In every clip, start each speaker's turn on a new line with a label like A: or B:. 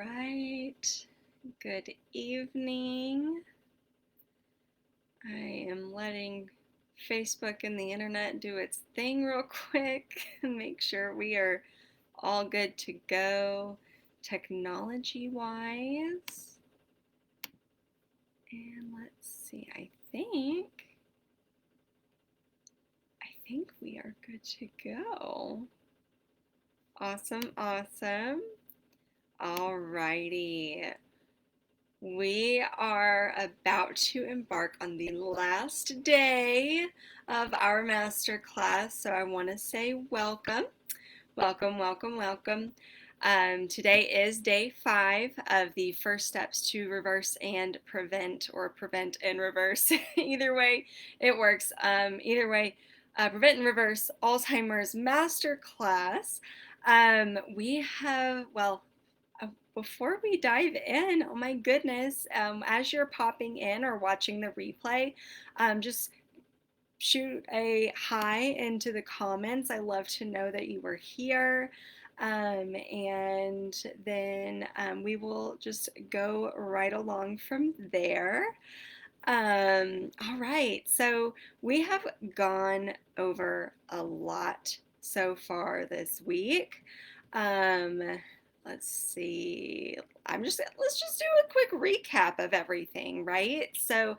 A: right. Good evening. I am letting Facebook and the internet do its thing real quick and make sure we are all good to go technology wise. And let's see, I think we are good to go. Awesome, awesome. Alrighty. We are about to embark on the last day of our masterclass, so I want to say welcome, welcome, welcome, welcome. Today is day 5 of the first steps to reverse and prevent, or prevent and reverse. Either way, it works. Prevent and reverse Alzheimer's masterclass. We have, well, before we dive in, oh my goodness, as you're popping in or watching the replay, just shoot a hi into the comments. I love to know that you were here. And then we will just go right along from there. All right, so we have gone over a lot so far this week. Let's see. Let's just do a quick recap of everything, right? So,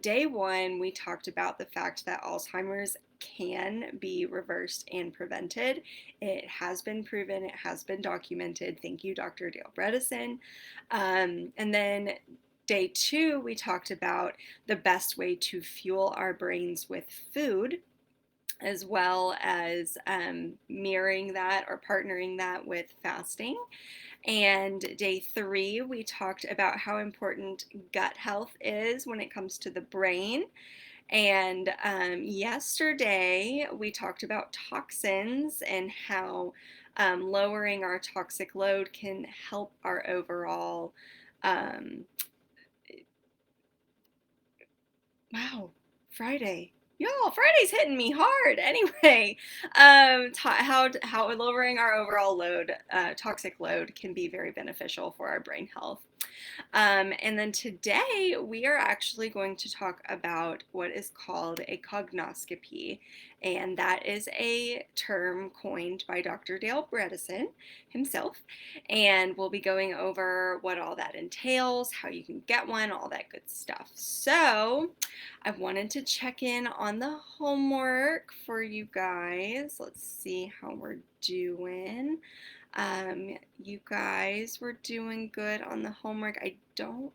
A: day 1, we talked about the fact that Alzheimer's can be reversed and prevented. It has been proven, it has been documented. Thank you, Dr. Dale Bredesen. And then day 2, we talked about the best way to fuel our brains with food, as well as mirroring that or partnering that with fasting. And day 3, we talked about how important gut health is when it comes to the brain. And yesterday, we talked about toxins and how lowering our toxic load can help our overall. Wow, Friday. Y'all, Friday's hitting me hard. Anyway, how lowering our overall load, toxic load, can be very beneficial for our brain health. And then today we are actually going to talk about what is called a cognoscopy, and that is a term coined by Dr. Dale Bredesen himself, and we'll be going over what all that entails, how you can get one, all that good stuff. So I wanted to check in on the homework for you guys. Let's see how we're doing. You guys were doing good on the homework. I don't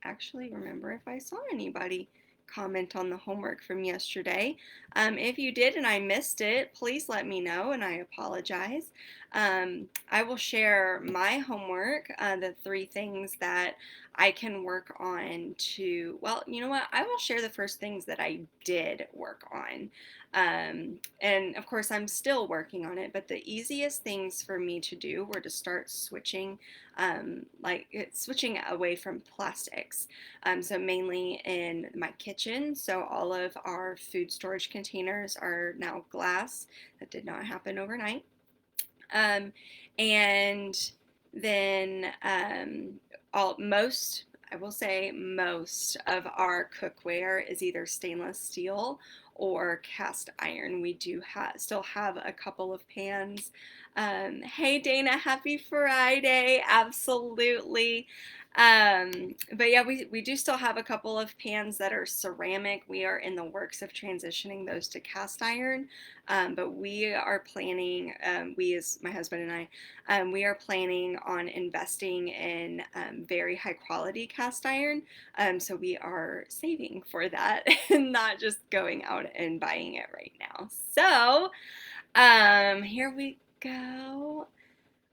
A: actually remember if I saw anybody comment on the homework from yesterday. If you did and I missed it, please let me know, and I apologize. I will share my homework, the 3 things that I can work on to, well, you know what? I will share the first things that I did work on. And of course, I'm still working on it, but the easiest things for me to do were to start switching, switching away from plastics. So mainly in my kitchen. So all of our food storage containers are now glass. That did not happen overnight. And then I will say most of our cookware is either stainless steel or cast iron. We do still have a couple of pans. Hey Dana, happy Friday. Absolutely. But yeah, we do still have a couple of pans that are ceramic. We are in the works of transitioning those to cast iron. But we are planning, we as my husband and I, we are planning on investing in very high quality cast iron. So we are saving for that and not just going out and buying it right now. So here we go.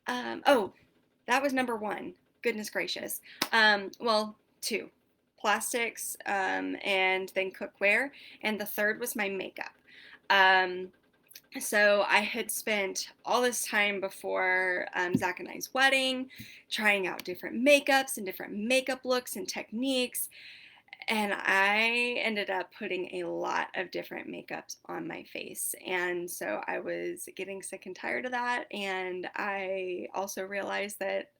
A: Oh, that was number 1. Goodness gracious. Well, 2. Plastics, and then cookware. And the third was my makeup. So I had spent all this time before Zach and I's wedding trying out different makeups and different makeup looks and techniques. And I ended up putting a lot of different makeups on my face. And so I was getting sick and tired of that. And I also realized that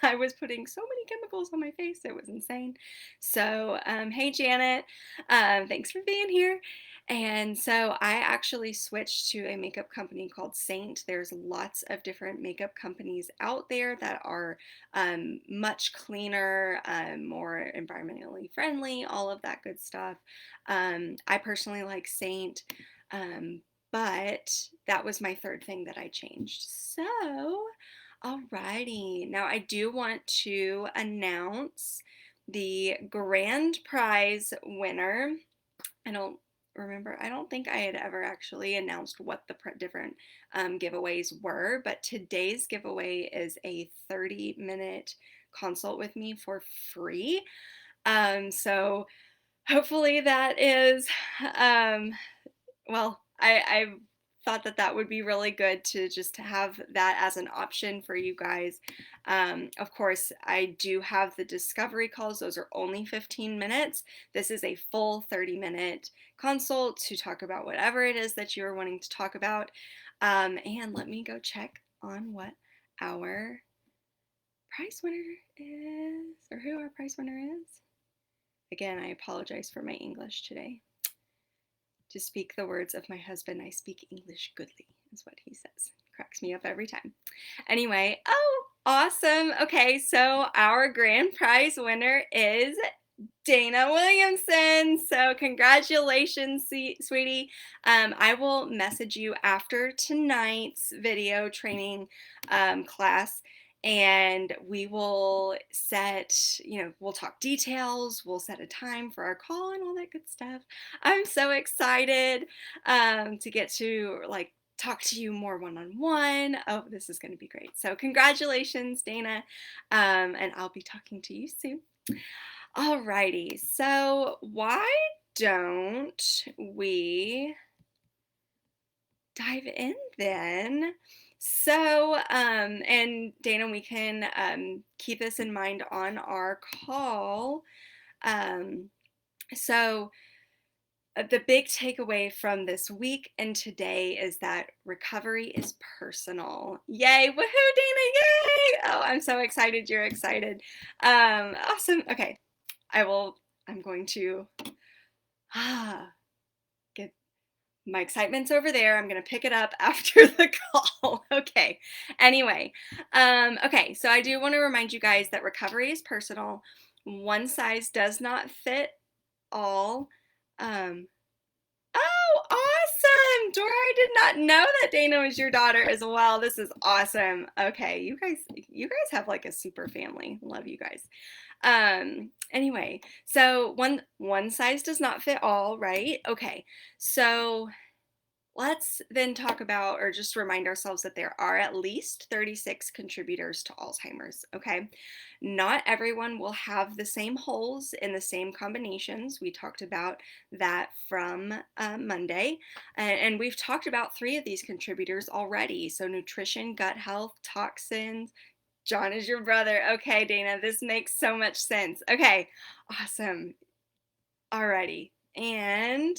A: I was putting so many chemicals on my face, it was insane. So, hey Janet, thanks for being here. And so I actually switched to a makeup company called Saint. There's lots of different makeup companies out there that are much cleaner, more environmentally friendly, all of that good stuff. I personally like Saint, but that was my third thing that I changed. So, alrighty. Now I do want to announce the grand prize winner. I don't I don't think I had ever actually announced what the different giveaways were, but today's giveaway is a 30-minute consult with me for free. So hopefully that is, um, well, I thought that that would be really good to just have that as an option for you guys. Of course, I do have the discovery calls. Those are only 15 minutes. This is a full 30-minute consult to talk about whatever it is that you're wanting to talk about. And let me go check on what our prize winner is, or who our prize winner is. Again, I apologize for my English today. To speak the words of my husband, I speak English goodly, is what he says. Cracks me up every time. Anyway, oh, awesome. Okay, so our grand prize winner is Dana Williamson. So congratulations, sweetie. I will message you after tonight's video training class, and we will set, we'll talk details, we'll set a time for our call and all that good stuff. I'm so excited to get to talk to you more one-on-one. Oh, this is going to be great. So congratulations, Dana, and I'll be talking to you soon. Alrighty, so why don't we dive in then? So, and Dana, we can keep this in mind on our call. So, the big takeaway from this week and today is that recovery is personal. Yay! Woohoo, Dana! Yay! Oh, I'm so excited. You're excited. Awesome. Okay, I'm going to get my excitement's over there. I'm going to pick it up after the call. Okay. Anyway, okay. So I do want to remind you guys that recovery is personal. One size does not fit all. Oh, awesome! Dora, I did not know that Dana was your daughter as well. This is awesome. Okay, you guys have like a super family. Love you guys. Anyway, so one size does not fit all, right? Okay. So let's then talk about, or just remind ourselves that there are at least 36 contributors to Alzheimer's, okay? Not everyone will have the same holes in the same combinations. We talked about that from Monday, and we've talked about 3 of these contributors already. So nutrition, gut health, toxins. John is your brother. Okay, Dana, this makes so much sense. Okay, awesome. Alrighty, and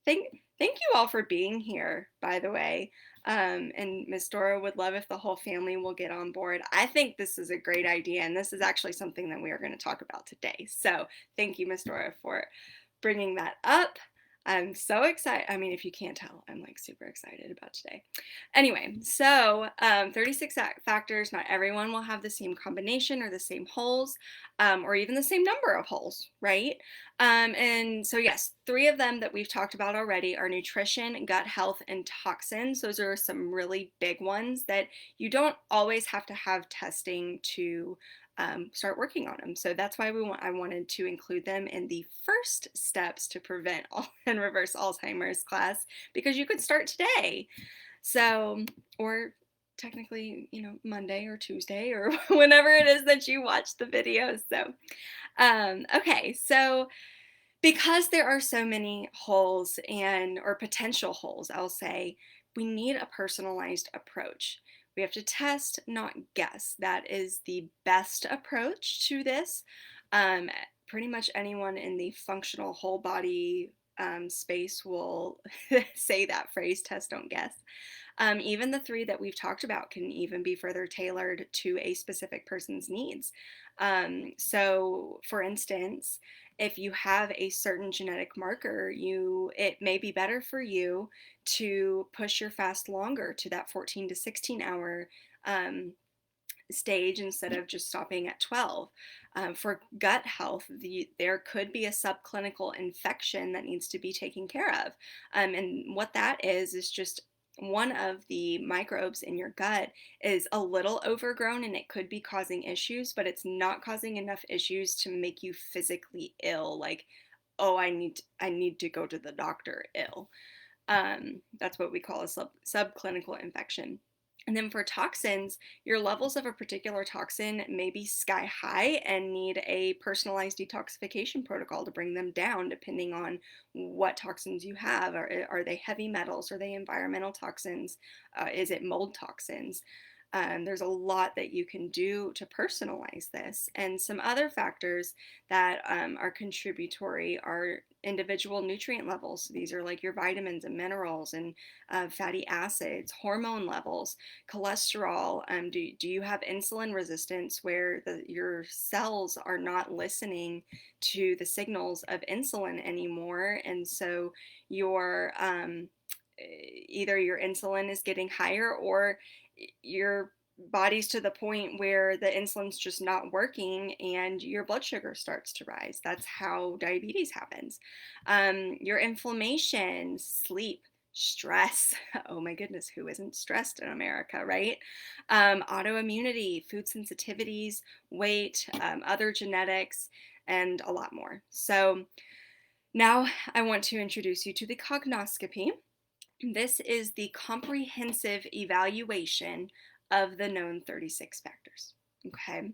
A: thank you all for being here, by the way. And Miss Dora would love if the whole family will get on board. I think this is a great idea, and this is actually something that we are going to talk about today. So thank you, Miss Dora, for bringing that up. I'm so excited. I mean, if you can't tell, I'm like super excited about today. Anyway, so 36 factors. Not everyone will have the same combination or the same holes, or even the same number of holes, right? And so yes, 3 of them that we've talked about already are nutrition, gut health, and toxins. Those are some really big ones that you don't always have to have testing to start working on them. So that's why I wanted to include them in the first steps to prevent and reverse Alzheimer's class, because you could start today. So, or technically, Monday or Tuesday or whenever it is that you watch the videos. So, okay, so because there are so many holes or potential holes, I'll say, we need a personalized approach. We have to test, not guess. That is the best approach to this. Pretty much anyone in the functional whole body space will say that phrase, test, don't guess. Even the three that we've talked about can even be further tailored to a specific person's needs. So, for instance, if you have a certain genetic marker, it may be better for you to push your fast longer to that 14 to 16 hour um, stage instead of just stopping at 12. For gut health, there could be a subclinical infection that needs to be taken care of. And what that is just one of the microbes in your gut is a little overgrown and it could be causing issues, but it's not causing enough issues to make you physically ill. Like, oh, I need to go to the doctor ill. That's what we call a subclinical infection. And then for toxins, your levels of a particular toxin may be sky high and need a personalized detoxification protocol to bring them down, depending on what toxins you have. Are they heavy metals? Are they environmental toxins? Is it mold toxins? There's a lot that you can do to personalize this. And some other factors that are contributory are individual nutrient levels. So these are like your vitamins and minerals and fatty acids, hormone levels, cholesterol. Do you have insulin resistance where your cells are not listening to the signals of insulin anymore? And so your either your insulin is getting higher or your body's to the point where the insulin's just not working and your blood sugar starts to rise. That's how diabetes happens. Your inflammation, sleep, stress. Oh my goodness, who isn't stressed in America, right? Autoimmunity, food sensitivities, weight, other genetics, and a lot more. So now I want to introduce you to the cognoscopy. This is the comprehensive evaluation of the known 36 factors. Okay.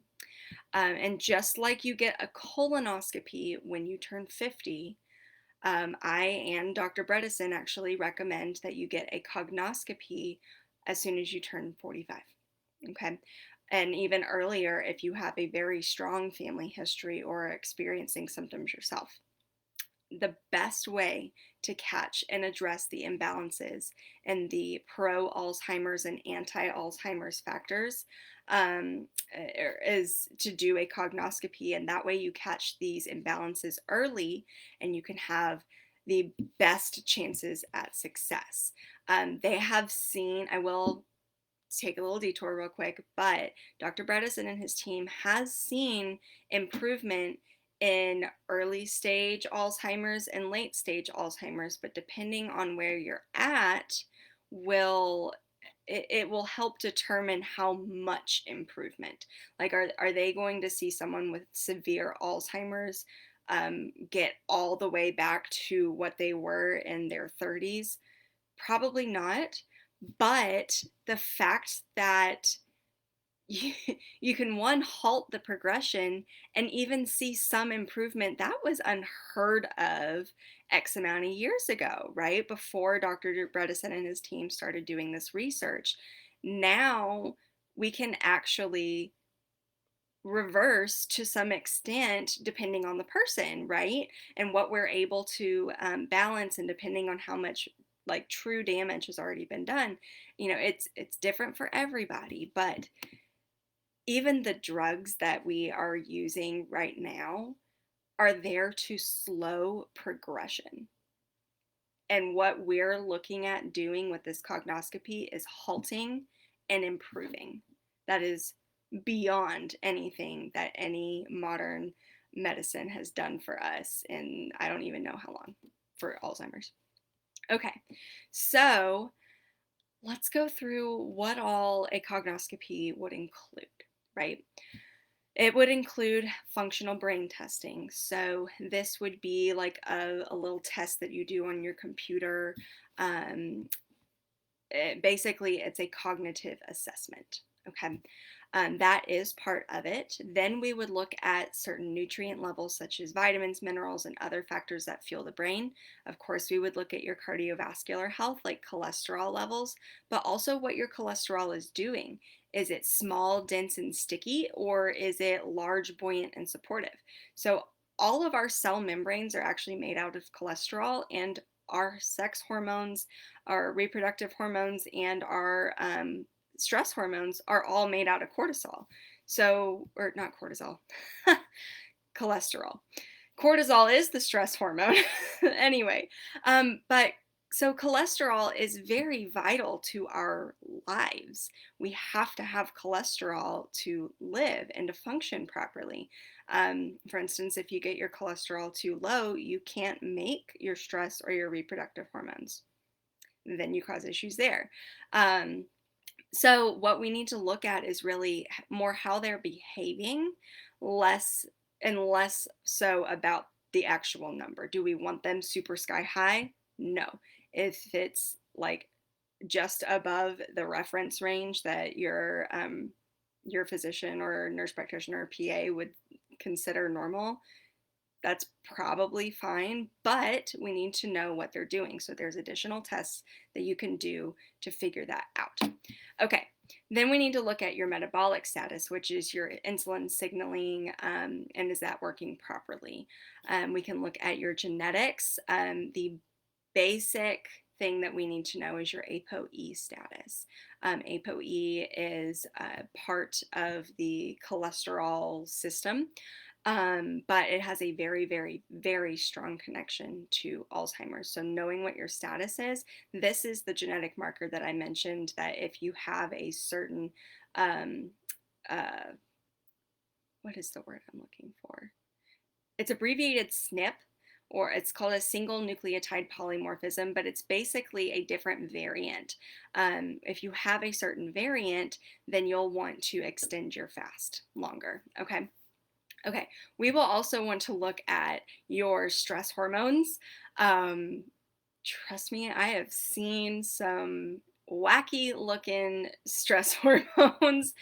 A: And just like you get a colonoscopy when you turn 50, I and Dr. Bredesen actually recommend that you get a cognoscopy as soon as you turn 45. Okay. And even earlier if you have a very strong family history or are experiencing symptoms yourself. The best way to catch and address the imbalances in the pro-Alzheimer's and anti-Alzheimer's factors is to do a cognoscopy, and that way you catch these imbalances early and you can have the best chances at success. They have seen, I will take a little detour real quick, but Dr. Bredesen and his team has seen improvement in early stage Alzheimer's and late stage Alzheimer's, but depending on where you're at, will it will help determine how much improvement. Like, are they going to see someone with severe Alzheimer's get all the way back to what they were in their 30s? Probably not. But the fact that you, you can one halt the progression and even see some improvement that was unheard of X amount of years ago, right? Before Dr. Bredesen and his team started doing this research. Now we can actually reverse to some extent depending on the person, right? And what we're able to balance, and depending on how much like true damage has already been done. It's different for everybody, but even the drugs that we are using right now are there to slow progression. And what we're looking at doing with this cognoscopy is halting and improving. That is beyond anything that any modern medicine has done for us in I don't even know how long for Alzheimer's. Okay, so let's go through what all a cognoscopy would include, right? It would include functional brain testing. So this would be like a little test that you do on your computer. Basically, it's a cognitive assessment. Okay. That is part of it. Then we would look at certain nutrient levels such as vitamins, minerals, and other factors that fuel the brain. Of course, we would look at your cardiovascular health like cholesterol levels, but also what your cholesterol is doing. Is it small, dense, and sticky, or is it large, buoyant, and supportive? So all of our cell membranes are actually made out of cholesterol, and our sex hormones, our reproductive hormones, and our stress hormones are all made out of cortisol. So, or not cortisol, cholesterol. Cortisol is the stress hormone. Anyway, but so cholesterol is very vital to our lives. We have to have cholesterol to live and to function properly. For instance, if you get your cholesterol too low, you can't make your stress or your reproductive hormones. Then you cause issues there. So what we need to look at is really more how they're behaving, less and less so about the actual number. Do we want them super sky high? No. If it's like just above the reference range that your physician or nurse practitioner or PA would consider normal, that's probably fine, but we need to know what they're doing. So there's additional tests that you can do to figure that out. Okay, then we need to look at your metabolic status, which is your insulin signaling, and is that working properly? We can look at your genetics. The basic thing that we need to know is your ApoE status. ApoE is part of the cholesterol system. But it has a very, very, very strong connection to Alzheimer's. So knowing what your status is, this is the genetic marker that I mentioned that if you have a certain, um, uh, what is the word I'm looking for? It's abbreviated SNP, or it's called a single nucleotide polymorphism, but it's basically a different variant. If you have a certain variant, then you'll want to extend your fast longer, okay? Okay, we will also want to look at your stress hormones. Trust me, I have seen some wacky looking stress hormones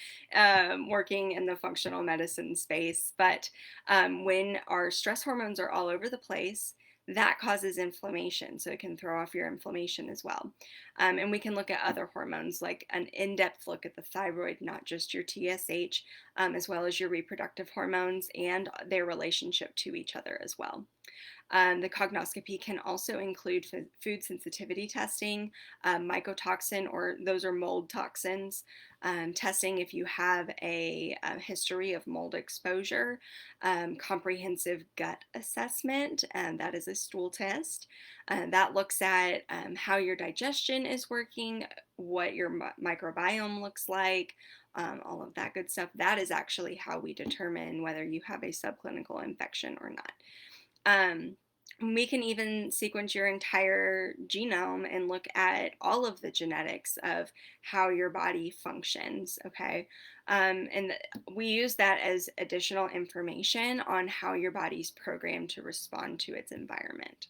A: working in the functional medicine space. But when our stress hormones are all over the place, that causes inflammation. So it can throw off your inflammation as well. And we can look at other hormones, like an in depth look at the thyroid, not just your TSH, as well as your reproductive hormones and their relationship to each other as well. The cognoscopy can also include food sensitivity testing, mycotoxin, or those are mold toxins, testing if you have a history of mold exposure, comprehensive gut assessment, and that is a stool test. That looks at how your digestion is working, what your microbiome looks like, all of that good stuff. That is actually how we determine whether you have a subclinical infection or not. We can even sequence your entire genome and look at all of the genetics of how your body functions, okay? And we use that as additional information on how your body's programmed to respond to its environment.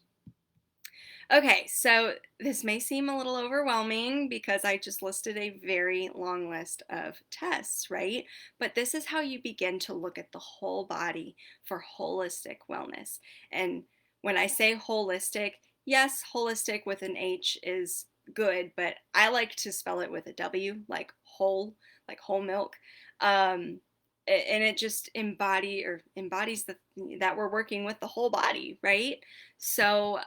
A: Okay, so this may seem a little overwhelming because I just listed a very long list of tests, right? But this is how you begin to look at the whole body for holistic wellness. And when I say holistic, yes, holistic with an H is good, but I like to spell it with a W, like whole milk. Um, and it just embodies that we're working with the whole body, right? So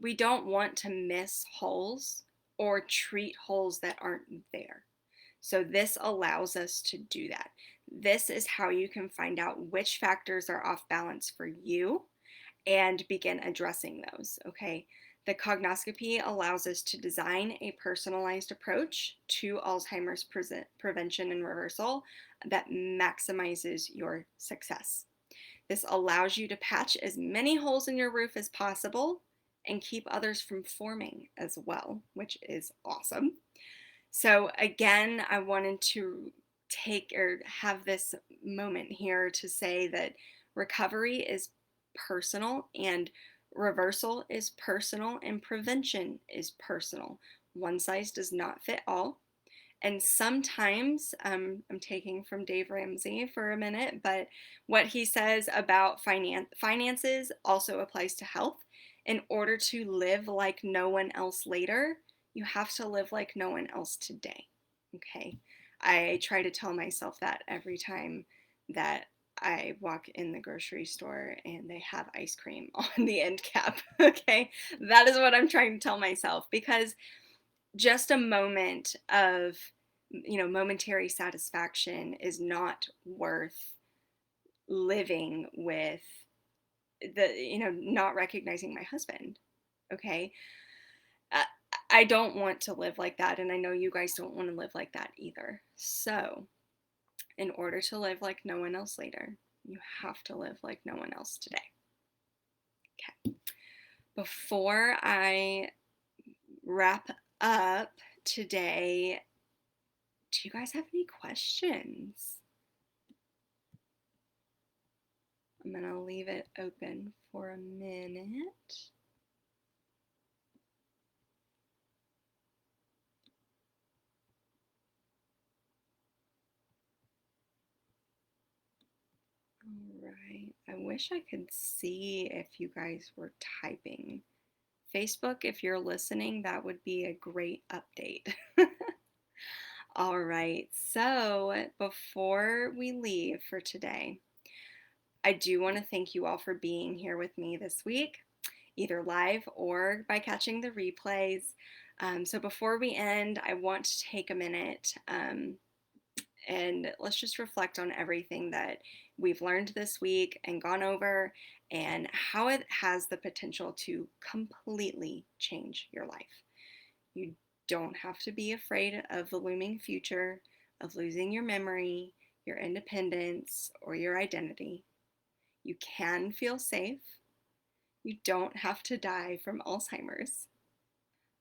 A: we don't want to miss holes or treat holes that aren't there. So this allows us to do that. This is how you can find out which factors are off balance for you and begin addressing those, okay? The cognoscopy allows us to design a personalized approach to Alzheimer's prevention and reversal that maximizes your success. This allows you to patch as many holes in your roof as possible and keep others from forming as well, which is awesome. So again, I wanted to take or have this moment here to say that recovery is personal and reversal is personal and prevention is personal. One size does not fit all. And sometimes, I'm taking from Dave Ramsey for a minute, but what he says about finances also applies to health. In order to live like no one else later, you have to live like no one else today. Okay. I try to tell myself that every time that I walk in the grocery store and they have ice cream on the end cap. Okay. That is what I'm trying to tell myself, because just a moment of, momentary satisfaction is not worth living with not recognizing my husband. Okay. I, I don't want to live like that. And I know you guys don't want to live like that either. So, in order to live like no one else later, you have to live like no one else today. Okay. Before I wrap up today, do you guys have any questions? I'm going to leave it open for a minute. All right. I wish I could see if you guys were typing. Facebook, if you're listening, that would be a great update. All right. So before we leave for today, I do want to thank you all for being here with me this week, either live or by catching the replays. So before we end, I want to take a minute and let's just reflect on everything that we've learned this week and gone over, and how it has the potential to completely change your life. You don't have to be afraid of the looming future, of losing your memory, your independence, or your identity. You can feel safe. You don't have to die from Alzheimer's.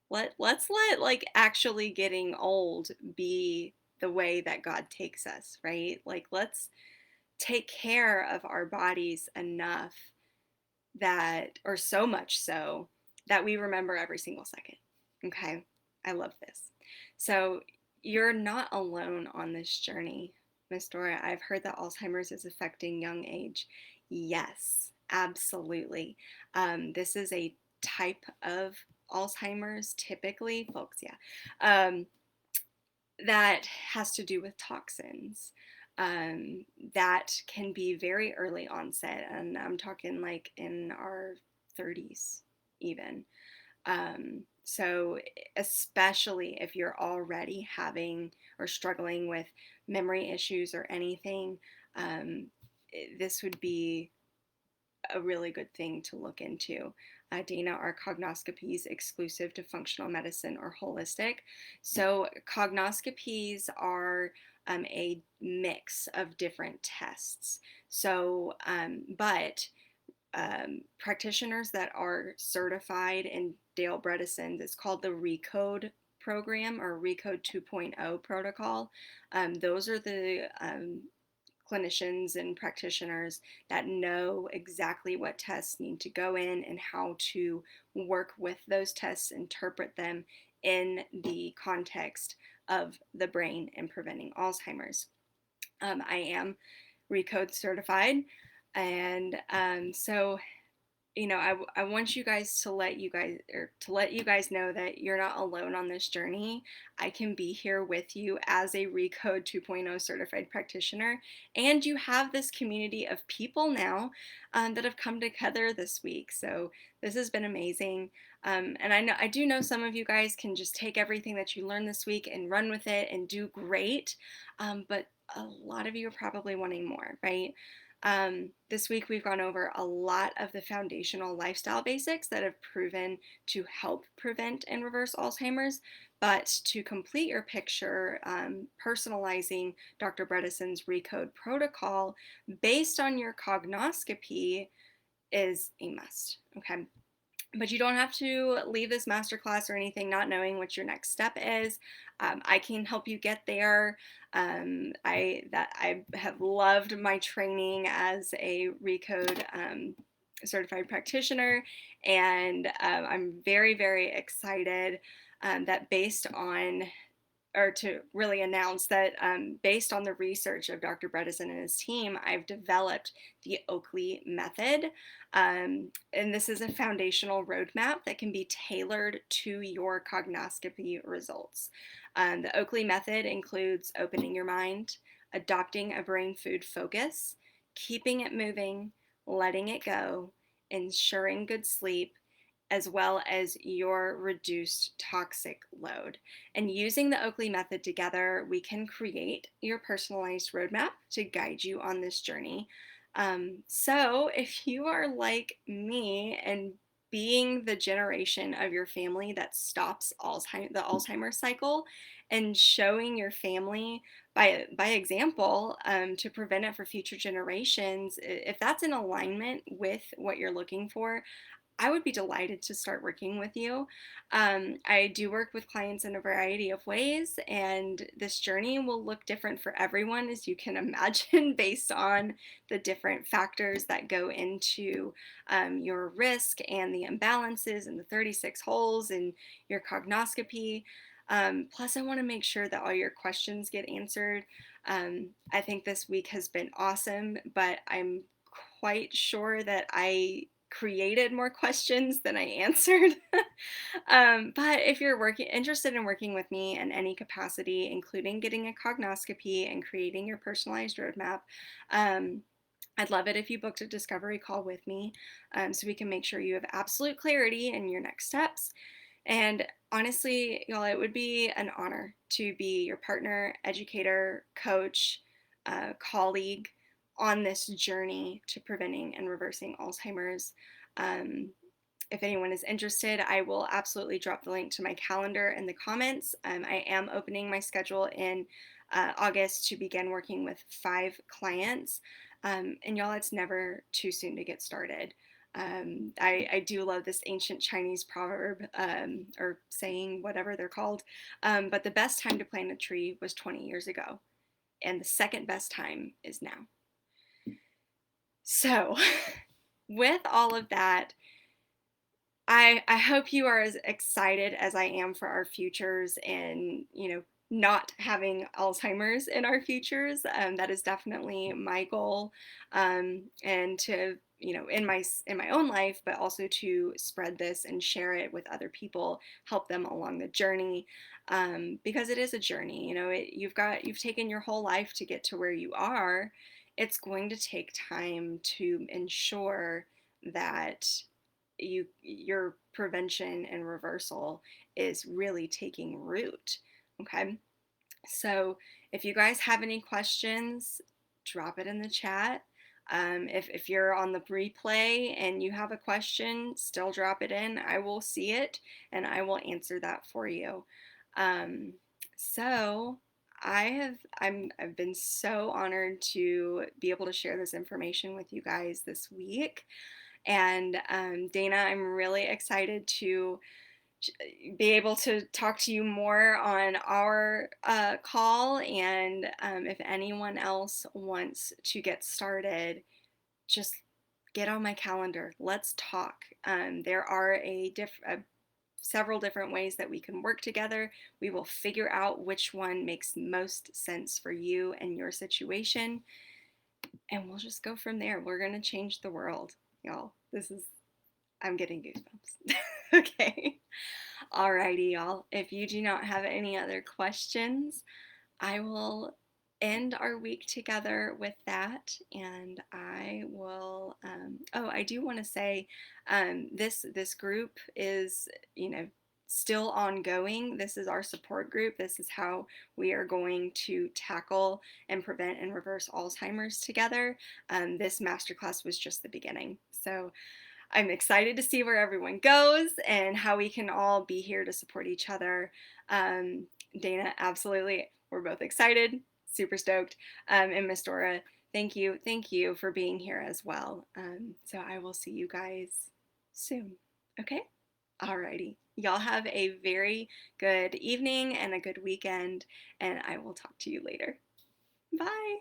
A: Let's let like actually getting old be the way that God takes us, right? Like let's take care of our bodies enough that, or so much so, that we remember every single second. Okay? I love this. So you're not alone on this journey, Miss Dora. I've heard that Alzheimer's is affecting young age. Yes, absolutely. This is a type of Alzheimer's, typically, folks, yeah, that has to do with toxins. That can be very early onset, and I'm talking like in our 30s, even. So, especially if you're already having or struggling with memory issues or anything, this would be a really good thing to look into. Dana, are cognoscopies exclusive to functional medicine or holistic? So, cognoscopies are a mix of different tests. So, but practitioners that are certified in Dale Bredesen's, it's called the RECODE program or RECODE 2.0 protocol. Those are the clinicians and practitioners that know exactly what tests need to go in and how to work with those tests, interpret them in the context of the brain and preventing Alzheimer's. I am RECODE certified, and so I want you guys to let you guys know that you're not alone on this journey. I can be here with you as a RECODE 2.0 certified practitioner, and you have this community of people now that have come together this week. So this has been amazing, and I do know some of you guys can just take everything that you learned this week and run with it and do great, but a lot of you are probably wanting more, right? This week we've gone over a lot of the foundational lifestyle basics that have proven to help prevent and reverse Alzheimer's. But to complete your picture, personalizing Dr. Bredesen's RECODE protocol based on your cognoscopy is a must. Okay. But you don't have to leave this masterclass or anything not knowing what your next step is. I can help you get there. I have loved my training as a RECODE certified practitioner, and I'm very, very excited that based on or to really announce that based on the research of Dr. Bredesen and his team, I've developed the Oakley method. And this is a foundational roadmap that can be tailored to your cognoscopy results. The Oakley method includes opening your mind, adopting a brain food focus, keeping it moving, letting it go, ensuring good sleep, as well as your reduced toxic load. And using the Oakley method together, we can create your personalized roadmap to guide you on this journey. So if you are like me and being the generation of your family that stops the Alzheimer's cycle and showing your family by example to prevent it for future generations, if that's in alignment with what you're looking for, I would be delighted to start working with you. I do work with clients in a variety of ways, and this journey will look different for everyone, as you can imagine, based on the different factors that go into your risk and the imbalances and the 36 holes and your cognoscopy. Plus, I want to make sure that all your questions get answered. I think this week has been awesome, but I'm quite sure that I created more questions than I answered. But if you're interested in working with me in any capacity, including getting a cognoscopy and creating your personalized roadmap, I'd love it if you booked a discovery call with me so we can make sure you have absolute clarity in your next steps. And honestly, y'all, it would be an honor to be your partner, educator, coach, colleague on this journey to preventing and reversing Alzheimer's. Um, if anyone is interested, I will absolutely drop the link to my calendar in the comments. I am opening my schedule in August to begin working with 5 clients. And y'all, it's never too soon to get started. I do love this ancient Chinese proverb or saying, whatever they're called. But the best time to plant a tree was 20 years ago, and the second best time is now. So, with all of that, I hope you are as excited as I am for our futures and, not having Alzheimer's in our futures. That is definitely my goal. And to, in my own life, but also to spread this and share it with other people, help them along the journey. Because it is a journey, you've taken your whole life to get to where you are. It's going to take time to ensure that your prevention and reversal is really taking root. Okay, so if you guys have any questions, drop it in the chat. If you're on the replay and you have a question, still drop it in. I will see it and I will answer that for you. So I've been so honored to be able to share this information with you guys this week. And Dana, I'm really excited to be able to talk to you more on our call. And if anyone else wants to get started, just get on my calendar. Let's talk. There are several different ways that we can work together. We will figure out which one makes most sense for you and your situation. And we'll just go from there. We're going to change the world, y'all. I'm getting goosebumps. Okay. Alrighty, y'all. If you do not have any other questions, I will end our week together with that. And I will, I do want to say this group is, still ongoing. This is our support group. This is how we are going to tackle and prevent and reverse Alzheimer's together. This masterclass was just the beginning. So I'm excited to see where everyone goes and how we can all be here to support each other. Dana, absolutely. We're both excited, super stoked. And Miss Dora, thank you for being here as well. So I will see you guys soon. Okay? Alrighty. Y'all have a very good evening and a good weekend, and I will talk to you later. Bye.